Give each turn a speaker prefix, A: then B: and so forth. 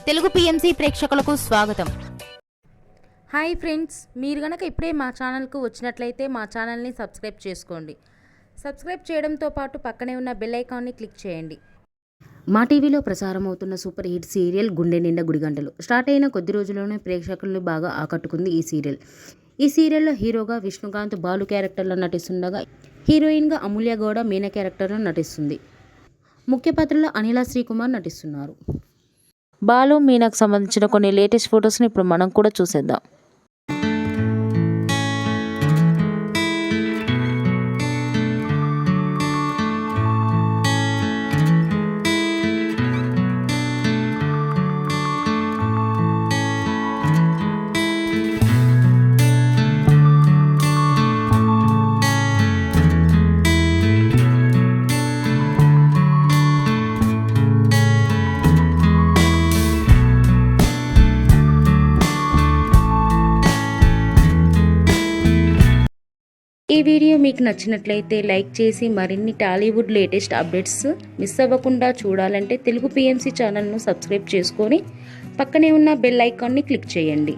A: Telugu PMC ప్రేక్షకులకు స్వాగతం.
B: Hi friends, మీరు గనక ఇప్పుడే మా ఛానల్కు వచ్చినట్లయితే మా ఛానల్ని సబ్స్క్రైబ్ చేసుకోండి. సబ్స్క్రైబ్ చేయడంతో పాటు పక్కనే ఉన్న బెల్ ఐకాన్ని క్లిక్ చేయండి.
C: మా టీవీలో ప్రసారం అవుతున్న సూపర్ హిట్ సీరియల్ గుండె నిండా గుడిగంటలు స్టార్ట్ అయిన కొద్ది రోజుల్లోనే ప్రేక్షకులను బాగా ఆకట్టుకుంది ఈ సీరియల్. ఈ సీరియల్లో హీరోగా విష్ణుకాంత్ బాలు క్యారెక్టర్లో నటిస్తుండగా హీరోయిన్గా అమూల్య గౌడ మీనా క్యారెక్టర్లో నటిస్తుంది. ముఖ్య పాత్రలో అనిల శ్రీకుమార్ నటిస్తున్నారు. బాలు మీనాకు సంబంధించిన కొన్ని లేటెస్ట్ ఫొటోస్ని ఇప్పుడు మనం కూడా చూసేద్దాం. ఈ వీడియో మీకు నచ్చినట్లయితే లైక్ చేసి మరిన్ని టాలీవుడ్ లేటెస్ట్ అప్డేట్స్ మిస్ అవ్వకుండా చూడాలంటే తెలుగు పిఎంసి ఛానల్ను సబ్స్క్రైబ్ చేసుకొని పక్కనే ఉన్న బెల్ ఐకాన్ని క్లిక్ చేయండి.